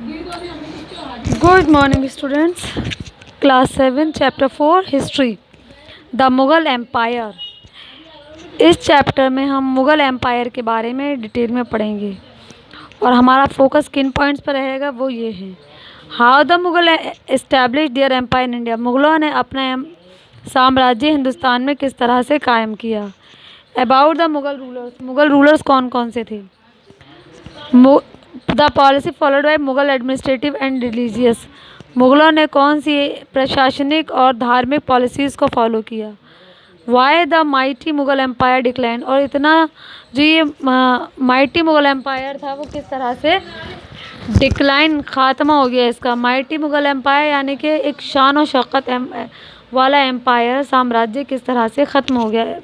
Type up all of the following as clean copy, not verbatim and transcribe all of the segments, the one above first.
Good morning, students. Class 7, Chapter 4, History. The Mughal empire. इस chapter में हम मुग़ल एम्पायर के बारे में डिटेल में पढ़ेंगे और हमारा फोकस किन पॉइंट्स पर रहेगा वो ये है। How the Mughal establish their empire in India. मुग़लों ने अपना साम्राज्य हिंदुस्तान में किस तरह से कायम किया। About the Mughal rulers. Mughal rulers कौन कौन से थे। The policy followed by Mughal administrative and religious. मुग़लों ने कौन सी प्रशासनिक और धार्मिक पॉलिसीज़ को फॉलो किया। Why the mighty Mughal empire decline. और इतना जो ये माइटी मुग़ल एम्पायर था वो किस तरह से डिक्लाइन ख़ात्मा हो गया इसका। माइटी मुग़ल एम्पायर यानी कि एक शान और शौकत वाला एम्पायर साम्राज्य किस तरह से ख़त्म हो गया।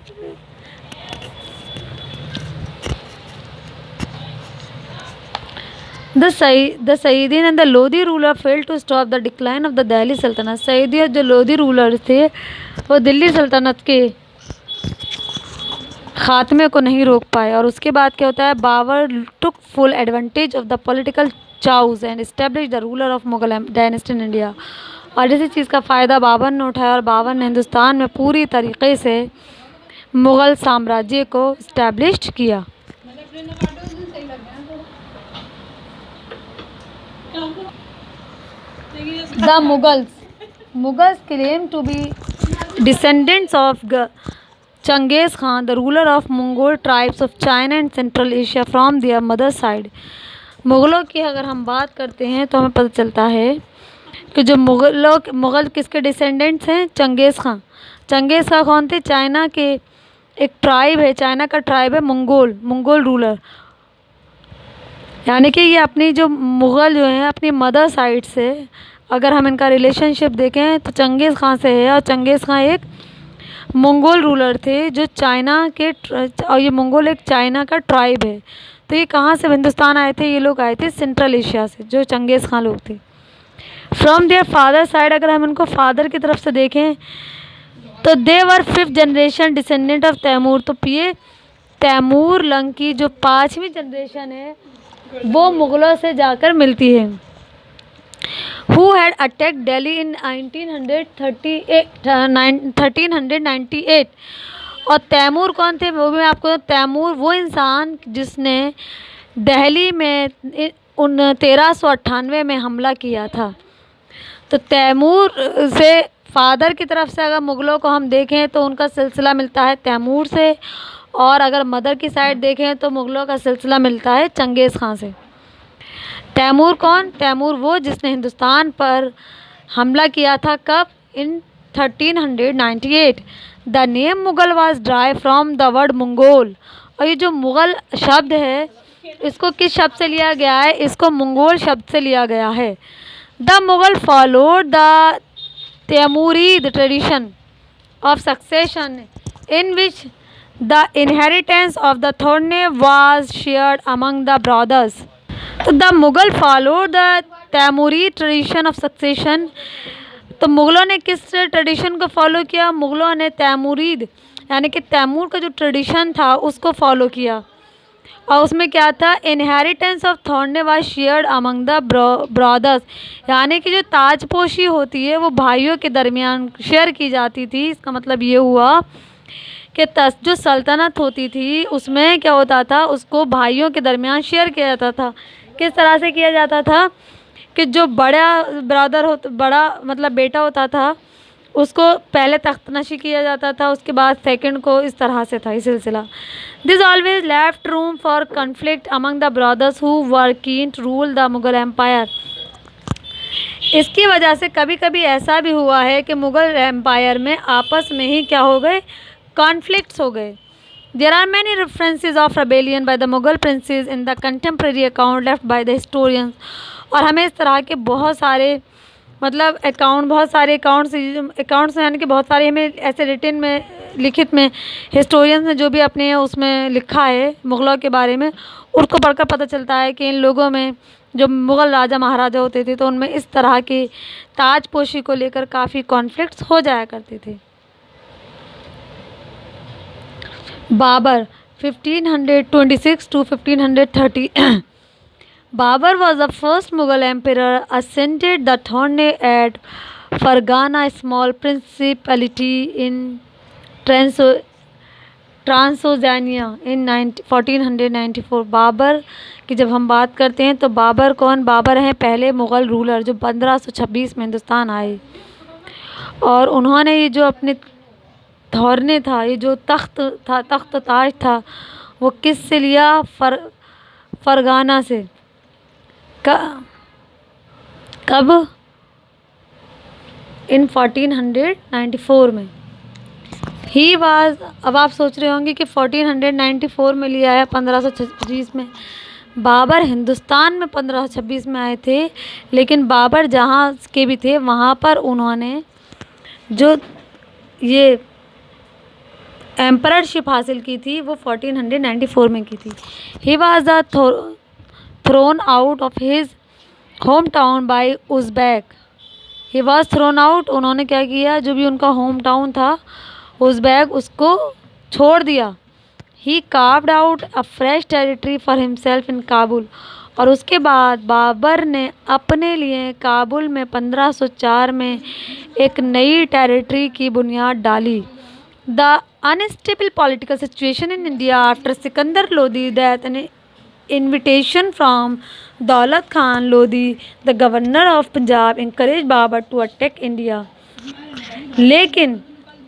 The Sayyidin and the Lodi ruler failed to stop the decline of the Delhi सल्तनत। सईदी और जो लोधी रूलर थे वो दिल्ली सल्तनत के ख़ात्मे को नहीं रोक पाए। और उसके बाद क्या होता है, Babur took full advantage of the political chaos and establish the ruler of Mughal dynasty in India. और इसी चीज़ का फ़ायदा बाबर ने उठाया और बाबर ने हिंदुस्तान में पूरी तरीके से मुग़ल साम्राज्य को इस्टेब्लिश किया। The Mughals claim to be descendants of Genghis Khan, the ruler of Mongol tribes of China and Central Asia from their mother side। मुग़लों की अगर हम बात करते हैं तो हमें पता चलता है कि जो मुग़ल किसके डिसेंडेंट्स हैं। चंगेज़ खां। चंगेज़ खां कौन थे, चाइना के एक ट्राइब है, चाइना का ट्राइब है मंगोल रूलर। यानी कि ये अपनी जो मुग़ल जो हैं अपनी मदर साइड से अगर हम इनका रिलेशनशिप देखें तो चंगेज़ खां से है। और चंगेज़ खां एक मंगोल रूलर थे जो चाइना के और ये मंगोल एक चाइना का ट्राइब है। तो ये कहाँ से हिंदुस्तान आए थे, ये लोग आए थे सेंट्रल एशिया से, जो चंगेज़ खां लोग थे। फ्रॉम देयर फादर साइड अगर हम इनको फादर की तरफ से देखें तो they were 5th generation descendant of Timur. तो ये तैमूर लंग की जो 5वीं जनरेशन है वो मुग़लों से जाकर मिलती है। Who had attacked Delhi in 1398। और तैमूर कौन थे वो भी आपको। तैमूर वो इंसान जिसने दिल्ली में 1398 में हमला किया था। तो तैमूर से फादर की तरफ से अगर मुग़लों को हम देखें तो उनका सिलसिला मिलता है तैमूर से, और अगर मदर की साइड देखें तो मुग़लों का सिलसिला मिलता है चंगेज़ खां से। तैमूर कौन, तैमूर वो जिसने हिंदुस्तान पर हमला किया था कब, इन 1398। The name Mughal was drive from the word Mongol. और ये जो मुग़ल शब्द है इसको किस शब्द से लिया गया है, इसको मंगोल शब्द से लिया गया है। The Mughal followed the Timurid tradition of succession in which the inheritance of the throne was shared among the brothers. तो the Mughal followed the Timuri tradition of succession. तो मुग़लों ने किस ट्रेडिशन को फॉलो किया, मुग़लों ने तैमूरीद यानी कि तैमूर का जो ट्रेडिशन था उसको फॉलो किया। और उसमें क्या था, inheritance of throne was shared among the brothers. यानी कि जो ताजपोशी होती है वो भाइयों के दरमियान शेयर की जाती थी। इसका मतलब ये हुआ कि जो सल्तनत होती थी उसमें क्या होता था, उसको भाइयों के दरमियान शेयर किया जाता था। किस तरह से किया जाता था कि जो बड़ा मतलब बेटा होता था उसको पहले तख्तनशी किया जाता था, उसके बाद सेकंड को, इस तरह से था ये सिलसिला। This always left room for conflict among the brothers who were keen to rule the Mughal empire. इसकी वजह से कभी कभी ऐसा भी हुआ है कि मुग़ल एम्पायर में आपस में ही क्या हो गए, कॉन्फ्लिक्ट्स हो गए। There are many references of rebellion by the Mughal princes in the contemporary account left by the historians। और हमें इस तरह के बहुत सारे अकाउंट्स यानी कि बहुत सारे हमें ऐसे रिटन में लिखित में हिस्टोरियंस ने जो भी अपने उसमें लिखा है मुग़लों के बारे में, उसको पढ़कर पता चलता है कि इन लोगों में जो मुग़ल राजा महाराजा होते थे तो उनमें इस तरह की ताजपोशी को लेकर काफ़ी कॉन्फ्लिक्ट्स हो जाया करते थे। Babar 1526 to 1530 Babur was the first Mughal emperor ascended the throne at Fargana, a small principality in ट्रांसोजानिया इन 1494। बाबर की जब हम बात करते हैं तो बाबर कौन? बाबर हैं पहले मुग़ल रूलर जो 1526 में हिंदुस्तान आए, और उन्होंने ये जो अपने धौरने था, ये जो तख्त था, तख्त ताज था, वो किस से लिया? फरगाना से। कब? इन 1494 में। ही वाज, अब आप सोच रहे होंगे कि 1494 में लिया है, 1526 में। बाबर हिंदुस्तान में 1526 में आए थे, लेकिन बाबर जहाँ के भी थे वहाँ पर उन्होंने जो ये एम्पररशिप हासिल की थी वो 1494 में की थी। He was the thrown out of his home town bye Uzbek. He was thrown out, उन्होंने क्या किया? जो भी उनका होम टाउन था उज़्बेक, उसको छोड़ दिया। He carved out a fresh territory for himself in Kabul, और उसके बाद बाबर ने अपने लिए काबुल में 1504 में एक नई टेरिटरी की बुनियाद डाली। The unstable political situation in India after Sikandar Lodi death an invitation from Daulat Khan Lodi, the governor of Punjab, encouraged Babur to attack India. लेकिन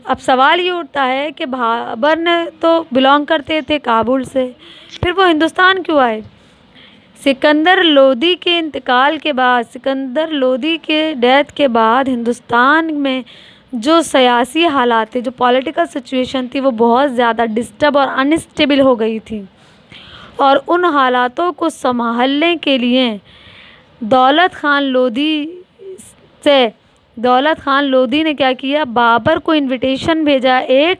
अब सवाल ये उठता है कि बाबर ने तो बिलोंग करते थे काबुल से, फिर वो हिंदुस्तान क्यों आए? सिकंदर लोदी के इंतकाल के बाद, सिकंदर लोदी के डेथ के बाद हिंदुस्तान में जो सियासी हालात थे, जो पॉलिटिकल सिचुएशन थी, वो बहुत ज़्यादा डिस्टर्ब और अनस्टेबल हो गई थी, और उन हालातों को संभालने के लिए दौलत खान लोदी ने क्या किया? बाबर को इनविटेशन भेजा, एक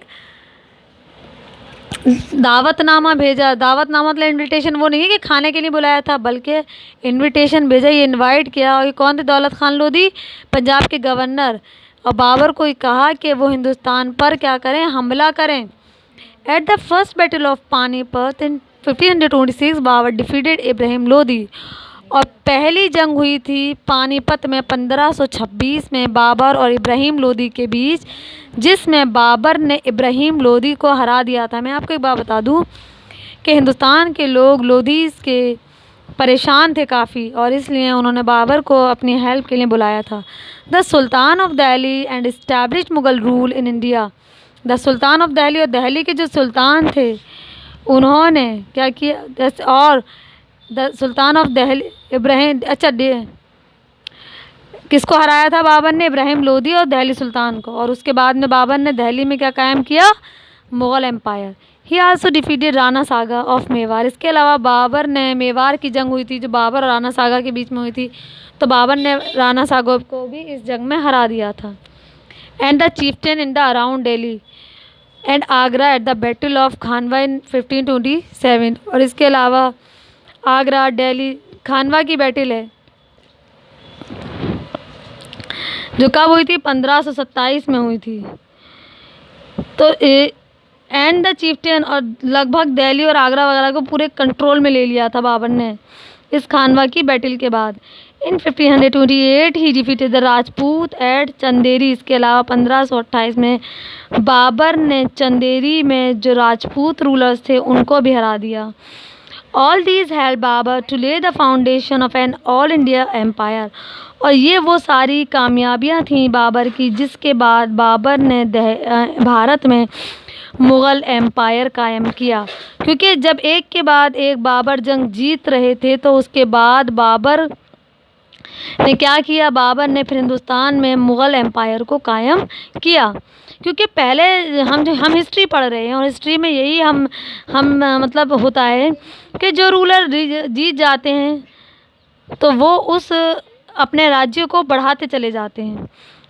दावतनामा भेजा। दावतनामा मतलब इनविटेशन वो नहीं है कि खाने के लिए बुलाया था, बल्कि इनविटेशन भेजा, ये इनवाइट किया। और ये कौन थे? दौलत खान लोदी, पंजाब के गवर्नर। और बाबर को कहा कि वो हिंदुस्तान पर क्या करें? हमला करें। At the first battle of Panipat in 1526 Babur defeated Ibrahim Lodi, और पहली जंग हुई थी पानीपत में 1526 में बाबर और इब्राहिम लोदी के बीच, जिसमें बाबर ने इब्राहिम लोदी को हरा दिया था। मैं आपको एक बात बता दूं कि हिंदुस्तान के लोग लोदीज़ के परेशान थे काफ़ी, और इसलिए उन्होंने बाबर को अपनी हेल्प के लिए बुलाया था। The sultan of Delhi and established Mughal rule in India. The sultan of Delhi, और दिल्ली के जो सुल्तान थे उन्होंने क्या किया? और the sultan of Delhi Ibrahim, किसको हराया था बाबर ने? इब्राहिम लोदी और दिल्ली सुल्तान को। और उसके बाद में बाबर ने दिल्ली में क्या कायम किया? Mughal empire. He also defeated Rana Sanga of Mewar. इसके अलावा बाबर ने, मेवाड़ की जंग हुई थी जो बाबर और राणा सागा के बीच में हुई थी, तो बाबर ने राणा सागा को भी इस जंग में हरा दिया था। And the chieftain in the around Delhi and Agra at the battle of Khanwa in 1527। और इसके अलावा आगरा, दिल्ली, खानवा की बैटल है जो कब हुई थी? 1527 में हुई थी। तो एंड द चीफ्टेन, और लगभग दिल्ली और आगरा वगैरह को पूरे कंट्रोल में ले लिया था बाबर ने इस खानवा की बैटल के बाद। In 1528 he defeated the Rajput at Chanderi. इसके अलावा 1528 में बाबर ने चंदेरी में जो राजपूत रूलर्स थे उनको भी हरा दिया। All these help Babur to lay the foundation of an all India empire. और ये वो सारी कामयाबियाँ थीं बाबर की, जिसके बाद बाबर ने भारत में मुग़ल एम्पायर कायम किया। क्योंकि जब एक के बाद एक बाबर जंग जीत रहे थे, तो उसके बाद बाबर ने क्या किया? बाबर ने फिर हिंदुस्तान में मुग़ल एम्पायर को कायम किया। क्योंकि पहले हम हिस्ट्री पढ़ रहे हैं, और हिस्ट्री में यही हम मतलब होता है कि जो रूलर जीत जाते हैं तो वो उस अपने राज्य को बढ़ाते चले जाते हैं।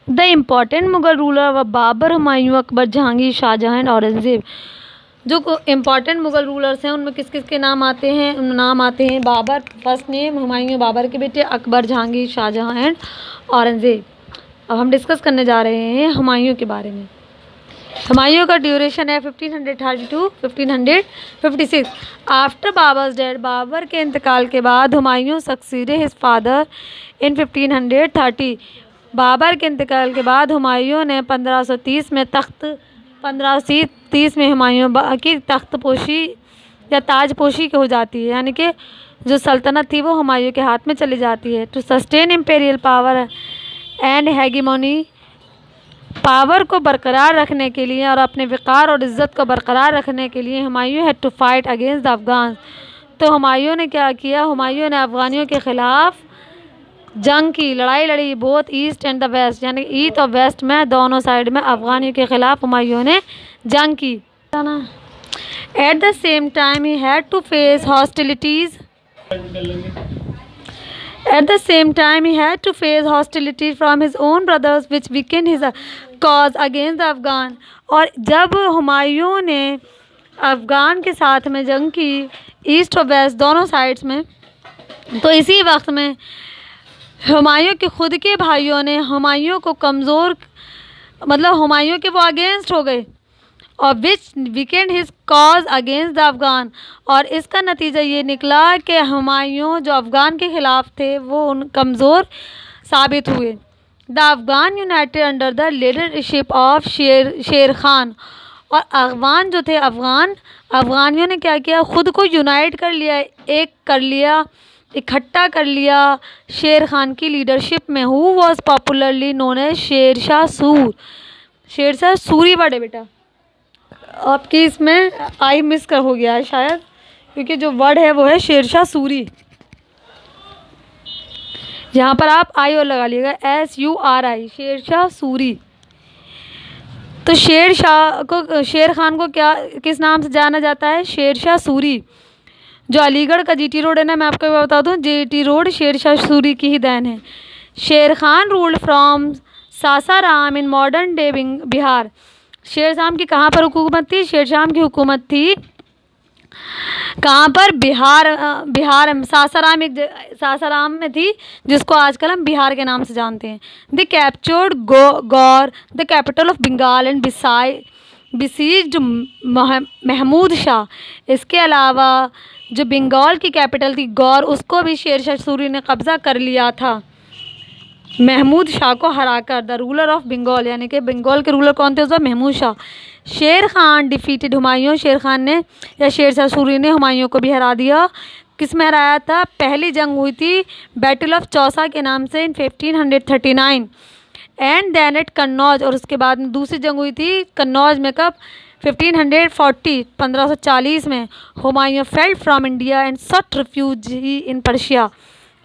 द इम्पॉर्टेंट मुग़ल रूलर व बाबर, हुमायूं, अकबर, जहांगीर, शाहजहां एंड औरंगज़ेब। जो इम्पॉर्टेंट मुग़ल रूलर्स हैं उनमें किस किस के नाम आते हैं? नाम आते हैं बाबर फर्स्ट नेम, हुमायूं बाबर के बेटे, अकबर, जहांगीर, शाहजहां एंड औरंगज़ेब। अब हम डिस्कस करने जा रहे हैं हुमायूं के बारे में। हुमायूं का ड्यूरेशन है 1530 to 1556। After Babur's dead, Babur के इंतकाल के बाद Humayun succeeded his father in 1530। Babur के इंतकाल के बाद हुमायूं ने 1530 में हुमायूं की तख्तपोशी या ताजपोशी हो जाती है, यानी कि जो सल्तनत थी वो हुमायूं के हाथ में चली जाती है। To sustain imperial power and hegemony, power को बरकरार रखने के लिए और अपने वक़ार और इज़्ज़त को बरकरार रखने के लिए Humayun had to fight against the Afghan. तो हुमायूं ने क्या किया, हुमायूं ने अफ़गानियों के ख़िलाफ़ जंग की, लड़ाई लड़ी, both east and the west, यानी ईस्ट और वेस्ट में दोनों साइड में अफ़गानियों के ख़िलाफ़ हुमायूं ने जंग की। At the same time he had to face hostilities At the same time, he had to face hostility from his own brothers, which weakened his cause against the Afghan। और जब हुमायूं ने अफ़गान के साथ में जंग की, ईस्ट और वेस्ट दोनों साइड्स में, तो इसी वक्त में हुमायूं के खुद के भाइयों ने हुमायूं को कमज़ोर, मतलब हुमायूं के वो अगेंस्ट हो गए, और which weakened his cause against the Afghan. और इसका नतीजा ये निकला कि हुमायूं जो अफ़गान के ख़िलाफ़ थे वो उन कमज़ोर साबित हुए। The Afghan United under the leadership of शेर खान। और अफ़गान जो थे, अफ़गानियों ने क्या किया, ख़ुद को यूनाइट कर लिया, इकट्ठा कर लिया शेर खान की लीडरशिप में। Who was popularly known as Sher Shah Suri. बड़े बेटा आपकी इसमें आई मिस कर हो गया है शायद, क्योंकि जो वर्ड है वो है शेरशाह सूरी। यहाँ पर आप आई और लगा लीजिएगा, SURI, शेरशाह सूरी। तो शेर खान को क्या किस नाम से जाना जाता है, शेरशाह सूरी। जो अलीगढ़ का GT रोड है ना, मैं आपको बता दूँ, GT रोड शेरशाह सूरी की ही देन है। शेर Khan ruled from Sasaram in modern day Bihar. Sher Shah की कहाँ पर हुकूमत थी, शेर शाह की हुकूमत थी कहाँ पर, बिहार सासाराम में थी, जिसको आजकल हम बिहार के नाम से जानते हैं। The captured Gaur the capital of Bengal and besieged Mahmud Shah. इसके अलावा जो बंगाल की कैपिटल थी गौर, उसको भी शेरशाह सूरी ने कब्ज़ा कर लिया था, महमूद शाह को हराकर। द रूलर ऑफ बंगाल, यानी कि बंगाल के रूलर कौन थे उस वक्त, महमूद शाह। शेर खान डिफीटेड हुमायूं, शेर खान ने या शेरशाह सूरी ने हुमायूं को भी हरा दिया। किस में हराया था, पहली जंग हुई थी बैटल ऑफ चौसा के नाम से इन 1539, एंड देन एट कन्नौज। और उसके बाद में दूसरी जंग हुई थी कन्नौज में, कब, 1540 में। Humayun failed from India and सट रिफ्यूज इन पर्शिया।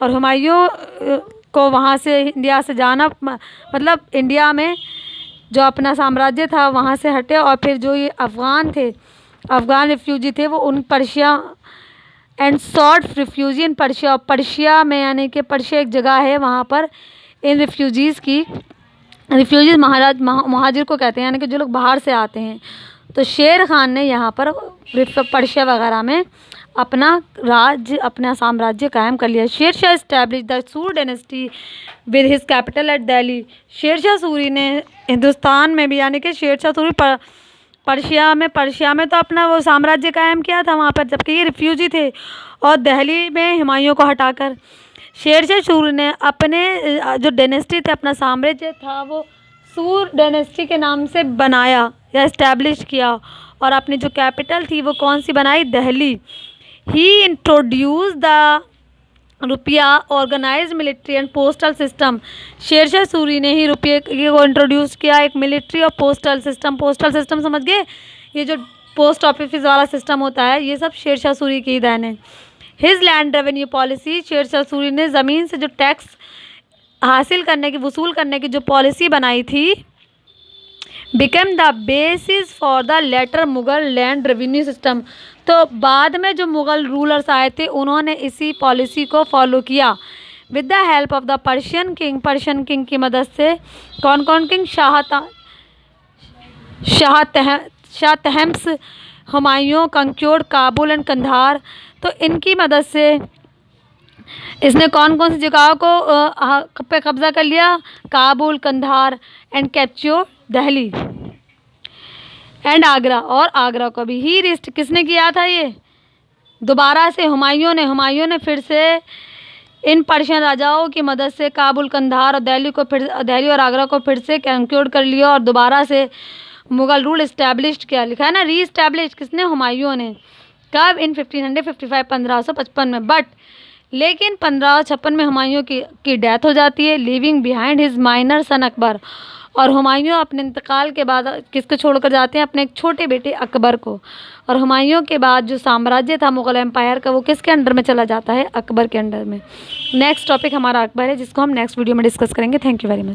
और हुमायूं को वहाँ से इंडिया से जाना, मतलब इंडिया में जो अपना साम्राज्य था वहाँ से हटे, और फिर जो ये अफ़गान रिफ्यूजी थे वो उन Persia and sought refugee in Persia. Persia में, यानी कि पर्शिया एक जगह है, वहाँ पर इन रिफ्यूजीज़ महाजिर को कहते हैं, यानी कि जो लोग बाहर से आते हैं। तो शेर खान ने यहाँ पर पर्शिया वगैरह में अपना साम्राज्य कायम कर लिया। Sher Shah establish the Sur dynasty with his capital at Delhi. Sher Shah Suri ने हिंदुस्तान में भी, यानी कि शेरशाह सूरी पर्शिया में तो अपना वो साम्राज्य कायम किया था वहाँ पर, जबकि ये रिफ्यूजी थे, और दिल्ली में हुमायूं को हटाकर शेरशाह सूरी ने अपने जो डायनेस्टी थे, अपना साम्राज्य था, वो सूर डायनेस्टी के नाम से बनाया या इस्टेब्लिश किया, और अपनी जो कैपिटल थी वो कौन सी बनाई, Delhi. He introduce the rupiya organize military and postal system. Sher Shah Suri ने ही रुपये को इंट्रोड्यूस किया, एक मिलिट्री और पोस्टल सिस्टम समझ गए, ये जो पोस्ट ऑफिस वाला सिस्टम होता है, ये सब शेरशाह सूरी की ही देन है। His land revenue policy, Sher Shah Suri ने ज़मीन से जो टैक्स वसूल करने की जो पॉलिसी बनाई थी, become the basis for the later Mughal land revenue system. तो बाद में जो मुग़ल रूलर्स आए थे उन्होंने इसी पॉलिसी को फॉलो किया। With the help of the Persian king की मदद से, कौन किंग, शाह तहम्स, हुमायूं कंक्योर्ड काबुल एंड कंधार। तो इनकी मदद से इसने कौन सी जगहों को पे कब्ज़ा कर लिया, Kabul, Kandahar, and capture Delhi. And Agra, और आगरा को भी। ही रिस्ट, किसने किया था ये? दोबारा से हुमायूं ने फिर से इन पर्शियन राजाओं की मदद से काबुल, कंधार और दिल्ली और आगरा को फिर से कंक्यूर कर लिया और दोबारा से मुगल रूल इस्टेब्लिश किया। लिखा है ना, री इस्टेब्लिश किसने? हुमायूं ने। कब? इन 1555, 1555 में। बट लेकिन 1556 में हुमायूं की डेथ हो जाती है, लीविंग बिहाइंड हिज माइनर सन अकबर। और हुमायूं अपने इंतकाल के बाद किसको छोड़कर जाते हैं? अपने एक छोटे बेटे अकबर को। और हुमायूं के बाद जो साम्राज्य था मुगल एम्पायर का, वो किसके अंडर में चला जाता है? अकबर के अंडर में। नेक्स्ट टॉपिक हमारा अकबर है, जिसको हम नेक्स्ट वीडियो में डिस्कस करेंगे। Thank you very much.